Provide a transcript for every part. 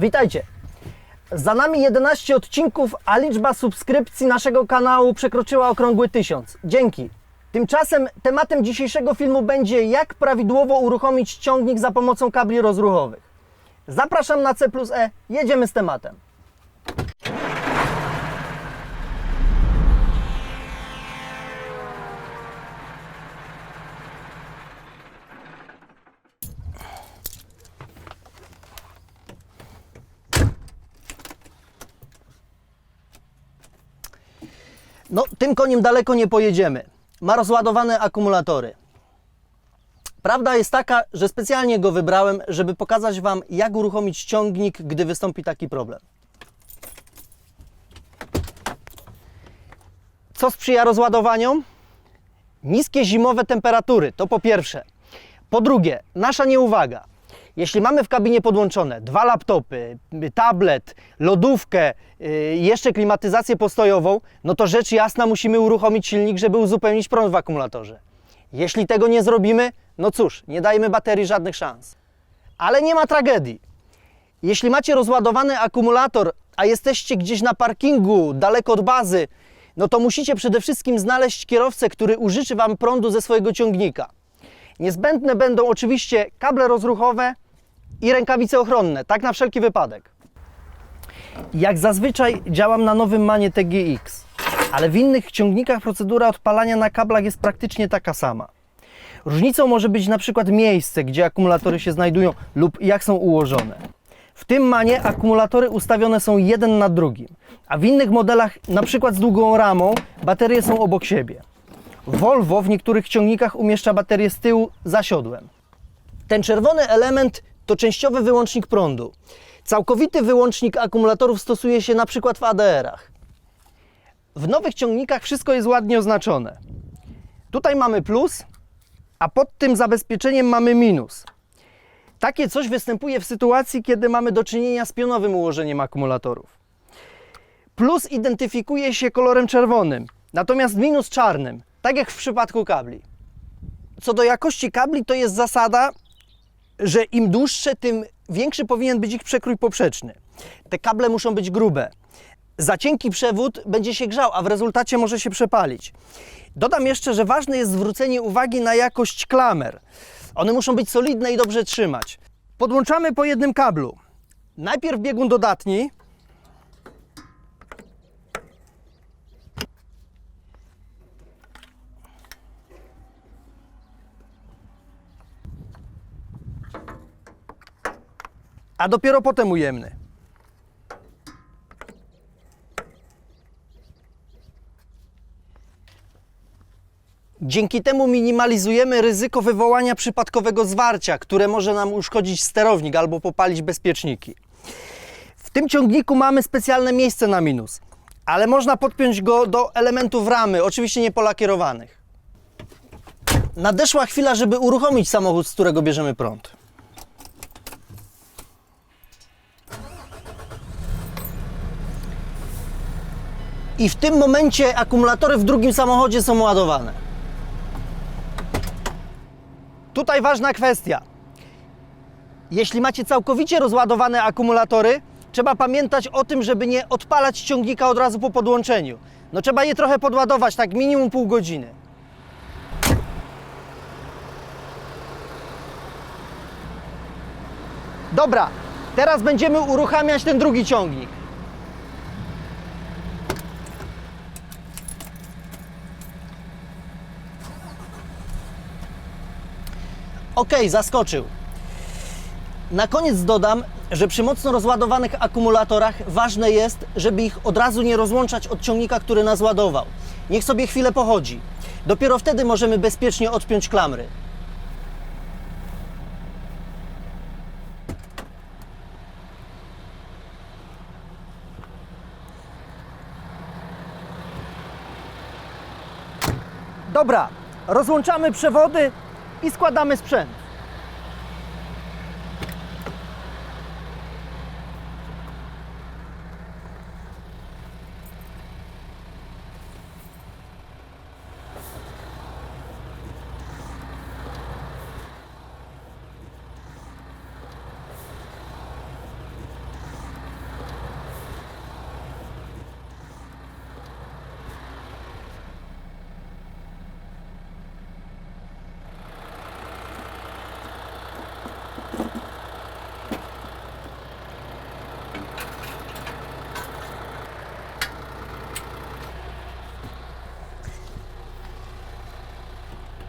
Witajcie! Za nami 11 odcinków, a liczba subskrypcji naszego kanału przekroczyła okrągły 1000. Dzięki! Tymczasem tematem dzisiejszego filmu będzie, jak prawidłowo uruchomić ciągnik za pomocą kabli rozruchowych. Zapraszam na C+E, jedziemy z tematem. No, tym koniem daleko nie pojedziemy. Ma rozładowane akumulatory. Prawda jest taka, że specjalnie go wybrałem, żeby pokazać Wam, jak uruchomić ciągnik, gdy wystąpi taki problem. Co sprzyja rozładowaniom? Niskie zimowe temperatury, to po pierwsze. Po drugie, nasza nieuwaga. Jeśli mamy w kabinie podłączone 2 laptopy, tablet, lodówkę, jeszcze klimatyzację postojową, no to rzecz jasna musimy uruchomić silnik, żeby uzupełnić prąd w akumulatorze. Jeśli tego nie zrobimy, no cóż, nie dajemy baterii żadnych szans. Ale nie ma tragedii. Jeśli macie rozładowany akumulator, a jesteście gdzieś na parkingu, daleko od bazy, no to musicie przede wszystkim znaleźć kierowcę, który użyczy Wam prądu ze swojego ciągnika. Niezbędne będą oczywiście kable rozruchowe i rękawice ochronne, tak na wszelki wypadek. Jak zazwyczaj działam na nowym MANie TGX, ale w innych ciągnikach procedura odpalania na kablach jest praktycznie taka sama. Różnicą może być na przykład miejsce, gdzie akumulatory się znajdują lub jak są ułożone. W tym MANie akumulatory ustawione są jeden na drugim, a w innych modelach, na przykład z długą ramą, baterie są obok siebie. Volvo w niektórych ciągnikach umieszcza baterię z tyłu za siodłem. Ten czerwony element to częściowy wyłącznik prądu. Całkowity wyłącznik akumulatorów stosuje się na przykład w ADR-ach. W nowych ciągnikach wszystko jest ładnie oznaczone. Tutaj mamy plus, a pod tym zabezpieczeniem mamy minus. Takie coś występuje w sytuacji, kiedy mamy do czynienia z pionowym ułożeniem akumulatorów. Plus identyfikuje się kolorem czerwonym, natomiast minus czarnym, tak jak w przypadku kabli. Co do jakości kabli, to jest zasada, że im dłuższe, tym większy powinien być ich przekrój poprzeczny. Te kable muszą być grube. Za cienki przewód będzie się grzał, a w rezultacie może się przepalić. Dodam jeszcze, że ważne jest zwrócenie uwagi na jakość klamer. One muszą być solidne i dobrze trzymać. Podłączamy po jednym kablu. Najpierw biegun dodatni. A dopiero potem ujemny. Dzięki temu minimalizujemy ryzyko wywołania przypadkowego zwarcia, które może nam uszkodzić sterownik albo popalić bezpieczniki. W tym ciągniku mamy specjalne miejsce na minus, ale można podpiąć go do elementów ramy, oczywiście nie polakierowanych. Nadeszła chwila, żeby uruchomić samochód, z którego bierzemy prąd. I w tym momencie akumulatory w drugim samochodzie są ładowane. Tutaj ważna kwestia. Jeśli macie całkowicie rozładowane akumulatory, trzeba pamiętać o tym, żeby nie odpalać ciągnika od razu po podłączeniu. No trzeba je trochę podładować, tak minimum pół godziny. Dobra, teraz będziemy uruchamiać ten drugi ciągnik. Ok, zaskoczył. Na koniec dodam, że przy mocno rozładowanych akumulatorach ważne jest, żeby ich od razu nie rozłączać od ciągnika, który nas ładował. Niech sobie chwilę pochodzi. Dopiero wtedy możemy bezpiecznie odpiąć klamry. Dobra, rozłączamy przewody i składamy sprzęt.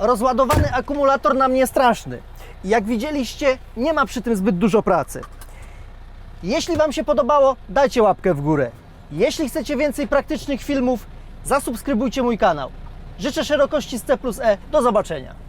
rozładowany akumulator nam nie straszny. Jak widzieliście, nie ma przy tym zbyt dużo pracy. Jeśli Wam się podobało, dajcie łapkę w górę. Jeśli chcecie więcej praktycznych filmów, zasubskrybujcie mój kanał. Życzę szerokości z C+E. Do zobaczenia.